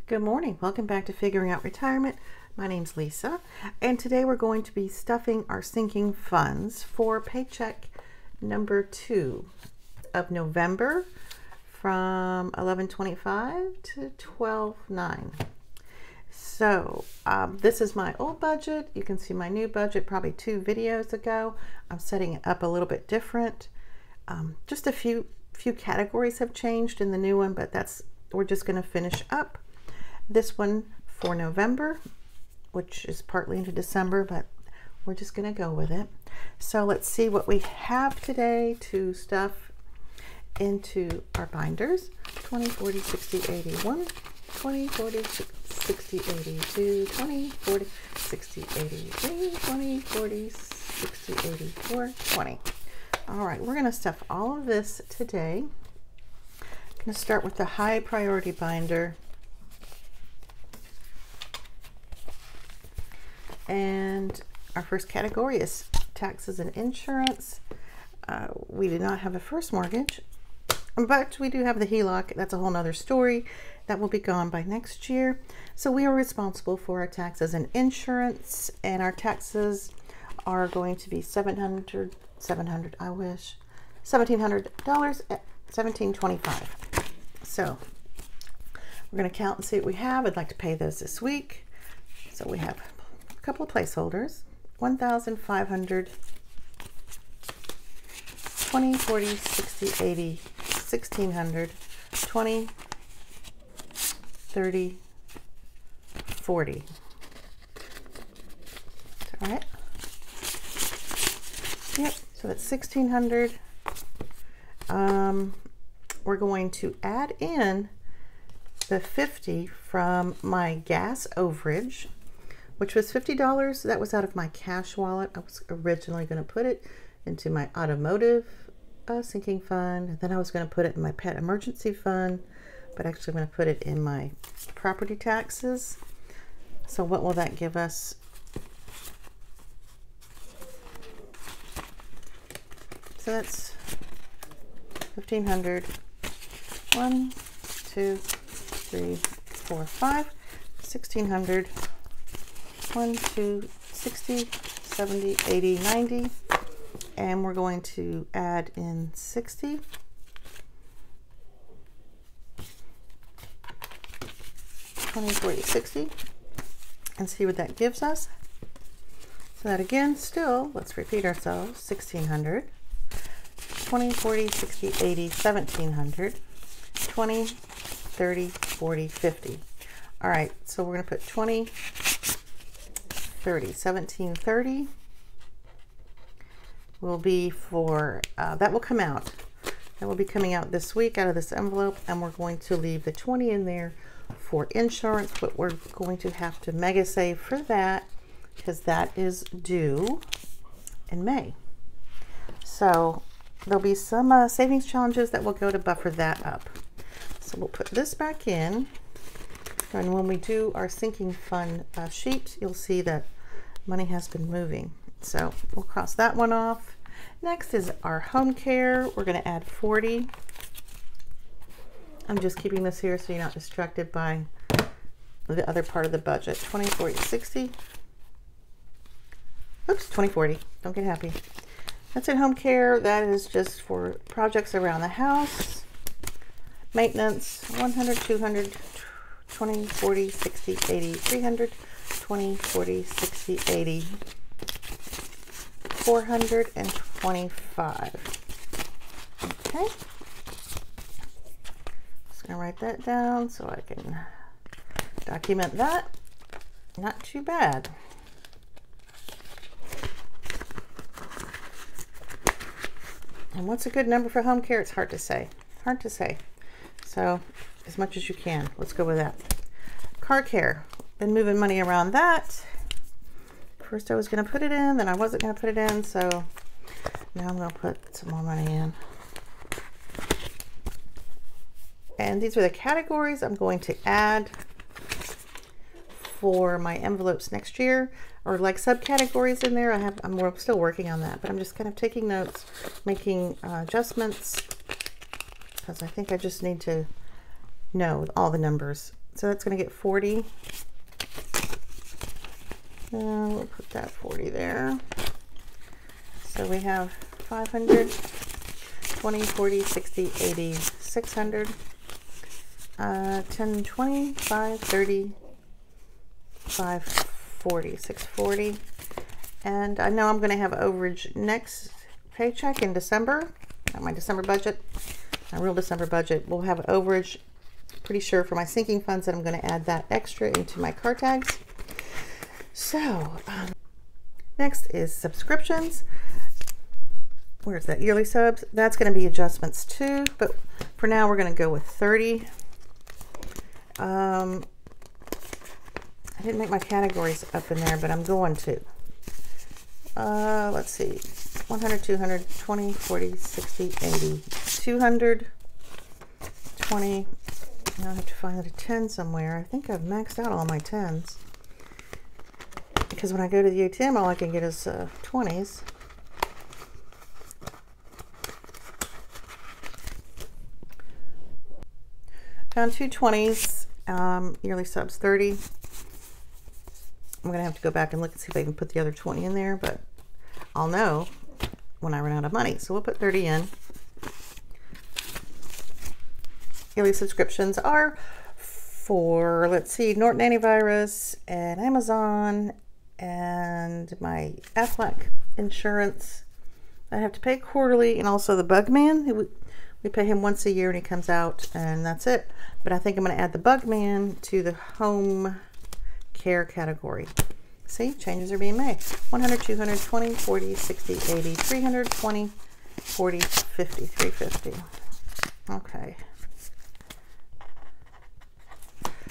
Good morning. Welcome back to Figuring Out Retirement. My name's Lisa, and today we're going to be stuffing our sinking funds for paycheck number 2 of November from 11/25 to 12/9. So this is my old budget. You can see my new budget probably 2 videos ago. I'm setting it up a little bit different. Just a few categories have changed in the new one, but we're just going to finish up this one for November, which is partly into December, but we're just going to go with it. So let's see what we have today to stuff into our binders. 20, 40, 60, 81, 20, 40, 60, 82, 20, 40, 60, 83, 20, 40, 60, 84, 20. All right, we're going to stuff all of this today. I'm going to start with the high priority binder. And our first category is taxes and insurance. We do not have a first mortgage, but we do have the HELOC. That's a whole nother story. That will be gone by next year. So we are responsible for our taxes and insurance, and our taxes are going to be $1,700 at $1,725. So we're going to count and see what we have. I'd like to pay those this week. So we have couple of placeholders. 1,500, 20, 40, 60, 80, 1,600, 20, 30, 40. All right. Yep. So that's 1,600. We're going to add in the 50 from my gas overage, which was $50. That was out of my cash wallet. I was originally going to put it into my automotive sinking fund. And then I was going to put it in my pet emergency fund, but actually I'm going to put it in my property taxes. So what will that give us? So that's 1,500. 1, 2, 3, 4, 5. 1,600. 1, 2, 60, 70, 80, 90, and we're going to add in 60. 20, 40, 60, and see what that gives us. So that again, still, let's repeat ourselves, 1,600, 20, 40, 60, 80, 1,700, 20, 30, 40, 50. All right, so we're going to put 20, 30, 1,730 will be for, that will come out. That will be coming out this week out of this envelope, and we're going to leave the 20 in there for insurance, but we're going to have to mega save for that because that is due in May. So there'll be some savings challenges that will go to buffer that up. So we'll put this back in. And when we do our sinking fund sheet, you'll see that money has been moving. So we'll cross that one off. Next is our home care. We're going to add 40. I'm just keeping this here so you're not distracted by the other part of the budget. 20, 40, 60. Oops, 20, 40. Don't get happy. That's in home care. That is just for projects around the house. Maintenance, 100, 200, 20, 40, 60, 80, 300, 20, 40, 60, 80, 425. Okay. Just going to write that down so I can document that. Not too bad. And what's a good number for home care? It's hard to say. Hard to say. So as much as you can. Let's go with that. Car care. Been moving money around that. First I was going to put it in, then I wasn't going to put it in, so now I'm going to put some more money in. And these are the categories I'm going to add for my envelopes next year, or like subcategories in there. I'm still working on that, but I'm just kind of taking notes, making adjustments, because I think I just need to know all the numbers So that's going to get 40. We'll put that 40 there. So we have 500, 20, 40, 60, 80, 600, 10, 20, 5, 30, 5, 40, 640. And I know I'm going to have overage next paycheck in December. Not my December budget, my real December budget. We'll have overage, pretty sure, for my sinking funds, that I'm going to add that extra into my car tags. So next is subscriptions. Where's that? Yearly subs. That's going to be adjustments too, but for now we're going to go with 30. I didn't make my categories up in there, but I'm going to. Let's see. 100, 200, 20, 40, 60, 80, 200, 20. Now I have to find a 10 somewhere. I think I've maxed out all my 10s. Because when I go to the ATM, all I can get is 20s. Found 2 20s, yearly subs 30. I'm going to have to go back and look and see if I can put the other 20 in there, but I'll know when I run out of money. So we'll put 30 in. Yearly subscriptions are for, let's see, Norton Antivirus and Amazon and my Aflac insurance. I have to pay quarterly, and also the Bugman. We pay him once a year and he comes out, and that's it. But I think I'm going to add the Bugman to the home care category. See, changes are being made. 100, 200, 20, 40, 60, 80, 300, 20, 40, 50, 350. Okay.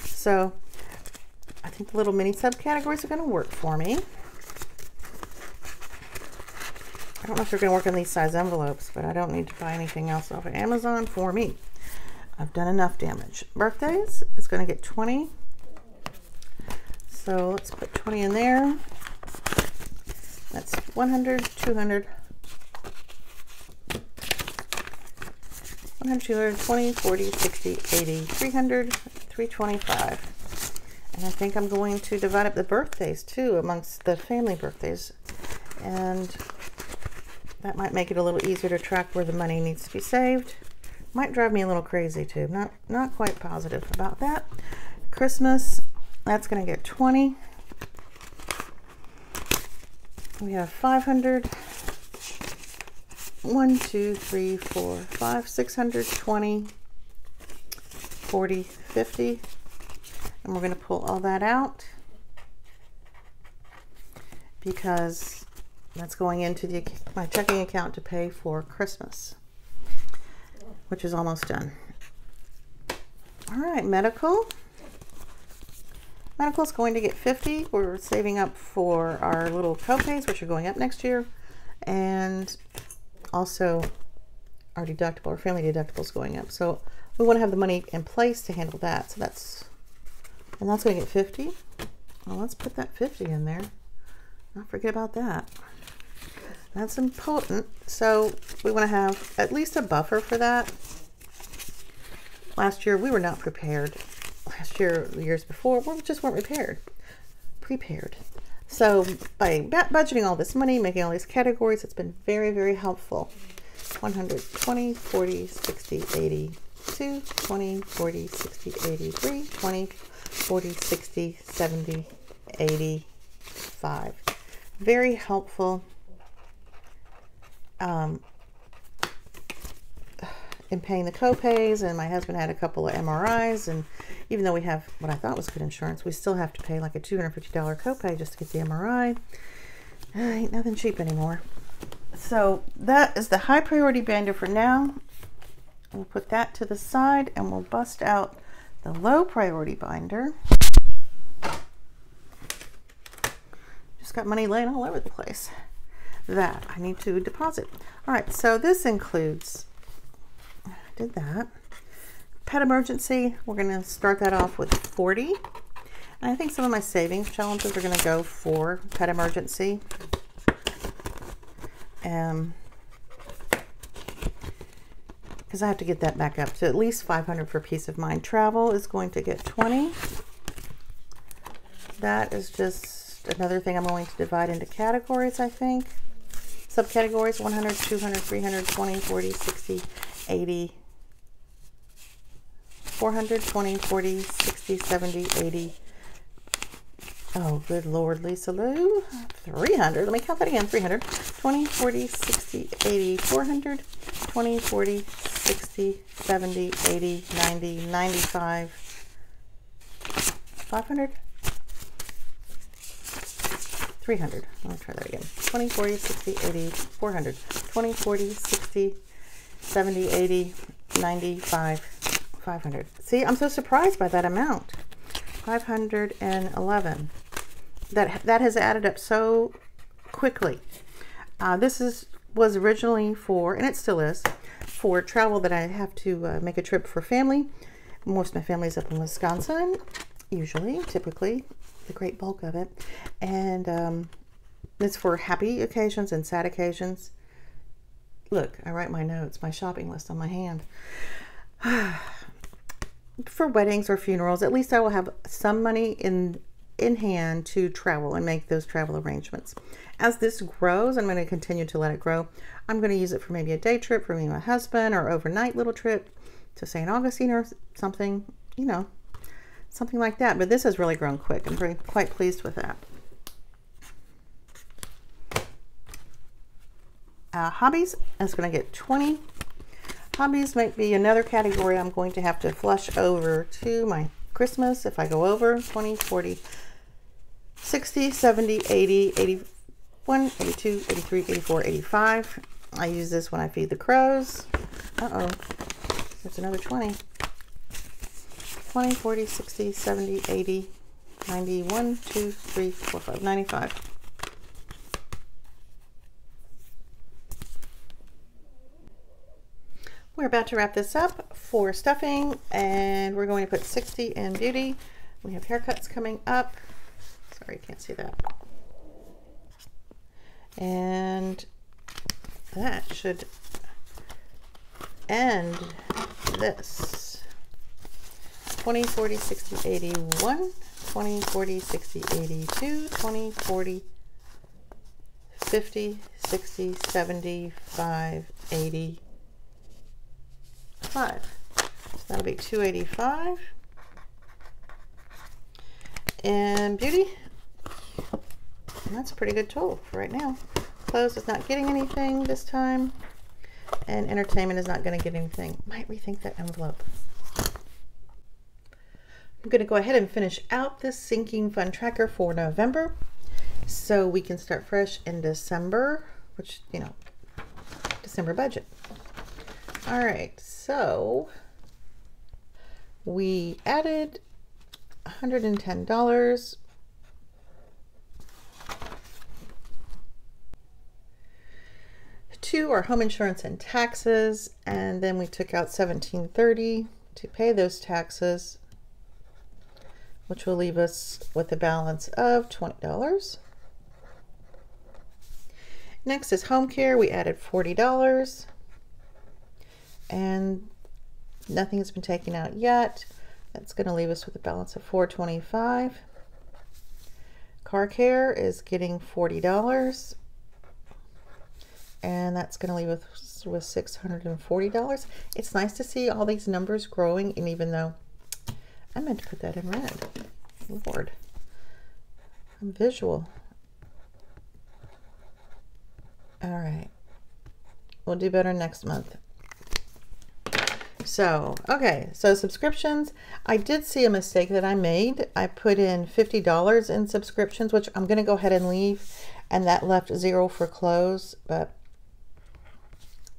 So I think the little mini subcategories are going to work for me. I don't know if they're going to work on these size envelopes, but I don't need to buy anything else off of Amazon for me. I've done enough damage. Birthdays is going to get 20. So let's put 20 in there. That's 100, 200, 100, 200, 20, 40, 60, 80, 300, 325. And I think I'm going to divide up the birthdays too amongst the family birthdays. And that might make it a little easier to track where the money needs to be saved. Might drive me a little crazy too. Not quite positive about that. Christmas, that's going to get 20. We have 500. 1, 2, 3, 4, 5, 600, 20, 40, 50. And we're going to pull all that out because that's going into my checking account to pay for Christmas, which is almost done. All right, medical. Medical is going to get 50. We're saving up for our little co-pays, which are going up next year. And also our deductible, our family deductible is going up. So we want to have the money in place to handle that. So that's going to get 50. Well, let's put that 50 in there. Don't forget about that. That's important. So we want to have at least a buffer for that. Last year we were not prepared. Last year, the years before, we just weren't prepared. So by budgeting all this money, making all these categories, it's been very, very helpful. 100, 20, 40, 60, 80, 2, 20, 40, 60, 83, 20, 40, 60, 70, 85. Very helpful in paying the co-pays, and my husband had a couple of MRIs, and even though we have what I thought was good insurance, we still have to pay like a $250 co-pay just to get the MRI. Ain't nothing cheap anymore. So that is the high priority binder for now. We'll put that to the side and we'll bust out the low priority binder. Just got money laying all over the place that I need to deposit. All right, so this includes, I did that. Pet emergency, we're going to start that off with 40. And I think some of my savings challenges are going to go for pet emergency. because I have to get that back up to at least 500 for peace of mind. Travel is going to get 20. That is just another thing I'm going to divide into categories, I think. Subcategories: 100, 200, 300, 20, 40, 60, 80, 400, 20, 40, 60, 70, 80. Oh, good Lord, Lisa Lou. 300. Let me count that again. 300, 20, 40, 60, 80, 400, 20, 40, 60, 70, 80, 90, 95, 500, 300. Let me try that again. 20, 40, 60, 80, 400, 20, 40, 60, 70, 80, 95, 500. See, I'm so surprised by that amount. 511. That has added up so quickly. This was originally for, and it still is, for travel that I have to make a trip for family. Most of my family is up in Wisconsin, usually, typically, the great bulk of it. And it's for happy occasions and sad occasions. Look, I write my notes, my shopping list on my hand. For weddings or funerals, at least I will have some money in hand to travel and make those travel arrangements. As this grows, I'm going to continue to let it grow. I'm going to use it for maybe a day trip for me and my husband, or overnight little trip to St. Augustine or something, you know, something like that. But this has really grown quick. I'm quite pleased with that. Hobbies is going to get 20. Hobbies might be another category I'm going to have to flush over to my Christmas if I go over. 20, 40, 60, 70, 80, 81, 82, 83, 84, 85. I use this when I feed the crows. Uh-oh. That's another 20. 20, 40, 60, 70, 80, 90, 1, 2, 3, 4, 5, 95. We're about to wrap this up for stuffing, and we're going to put 60 in beauty. We have haircuts coming up. Sorry, you can't see that. And that should end this. 20, 40, 60, 81, 20, 40, 60, 82, 20, 40, 50, 60, 75, 80, 5. So that'll be 285. And beauty, and that's a pretty good total for right now. Clothes is not getting anything this time, and entertainment is not going to get anything. Might rethink that envelope. I'm going to go ahead and finish out this sinking fund tracker for November so we can start fresh in December, which, you know, December budget. All right, so we added $110 to our home insurance and taxes, and then we took out $17.30 to pay those taxes, which will leave us with a balance of $20. Next is home care. We added $40. And nothing has been taken out yet. That's going to leave us with a balance of $425. Car care is getting $40, and that's going to leave us with $640. It's nice to see all these numbers growing, and even though I meant to put that in red. Lord, I'm visual. All right, we'll do better next month. So, okay, so subscriptions, I did see a mistake that I made. I put in $50 in subscriptions, which I'm going to go ahead and leave, and that left 0 for clothes, but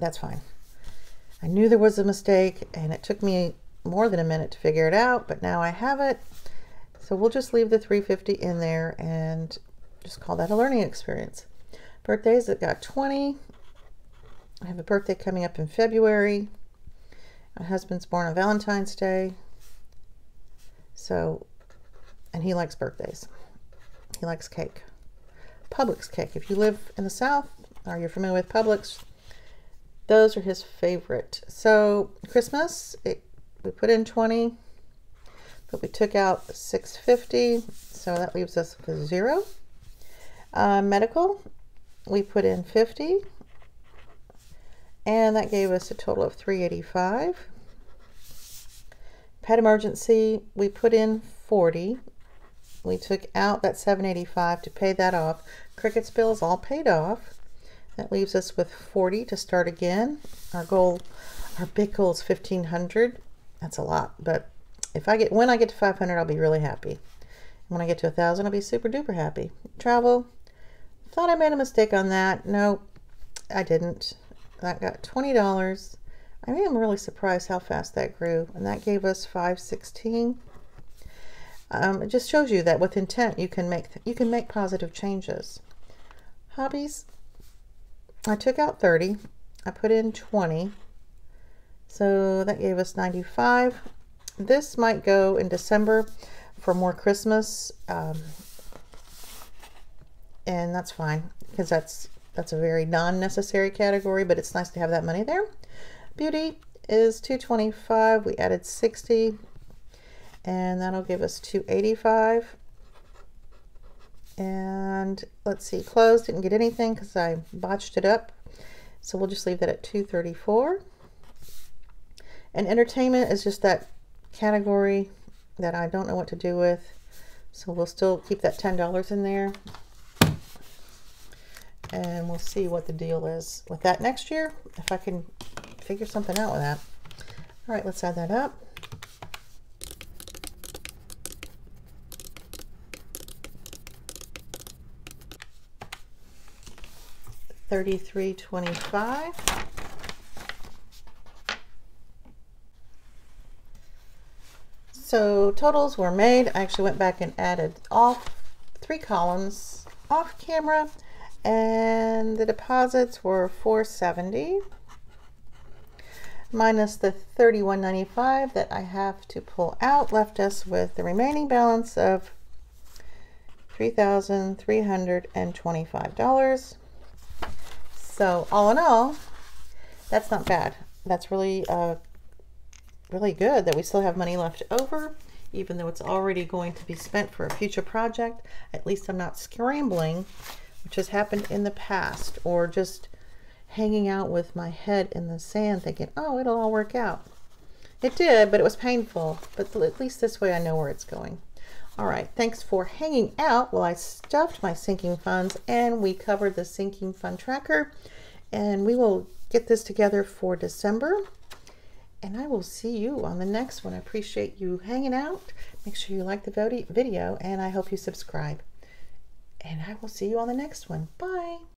that's fine. I knew there was a mistake, and it took me more than a minute to figure it out, but now I have it. So we'll just leave the $350 in there and just call that a learning experience. Birthdays, it got 20. I have a birthday coming up in February. My husband's born on Valentine's Day. So, and he likes birthdays. He likes cake. Publix cake. If you live in the South or you're familiar with Publix, Those are his favorite. So Christmas, we put in 20, but we took out $6.50, so that leaves us with 0. Medical, we put in 50, and that gave us a total of $3.85. Pet emergency, we put in 40. We took out that $7.85 to pay that off. Cricket's bill is all paid off. That leaves us with 40 to start again. Our big goal is 1,500. That's a lot, but when I get to 500, I'll be really happy. When I get to 1,000, I'll be super duper happy. Travel, thought I made a mistake on that. No, I didn't. That got $20. I am really surprised how fast that grew, and that gave us $5.16. It just shows you that with intent, you can make positive changes. Hobbies, I took out 30. I put in 20, so that gave us 95. This might go in December for more Christmas, and that's fine because that's a very non-necessary category, but it's nice to have that money there. Beauty is $225. We added 60, and that'll give us $285. And let's see, clothes, didn't get anything because I botched it up, so we'll just leave that at $234. And entertainment is just that category that I don't know what to do with, so we'll still keep that $10 in there, and we'll see what the deal is with that next year, if I can figure something out with that. All right, let's add that up. $33.25. So totals were made. I actually went back and added all 3 columns off camera, and the deposits were $470 minus the $31.95 that I have to pull out, left us with the remaining balance of $3,325. So all in all, that's not bad. That's really really good that we still have money left over, even though it's already going to be spent for a future project. At least I'm not scrambling, which has happened in the past, or just hanging out with my head in the sand thinking, oh, it'll all work out. It did, but it was painful. But at least this way I know where it's going. All right, thanks for hanging out while I stuffed my sinking funds and we covered the sinking fund tracker. And we will get this together for December. And I will see you on the next one. I appreciate you hanging out. Make sure you like the video, and I hope you subscribe. And I will see you on the next one. Bye.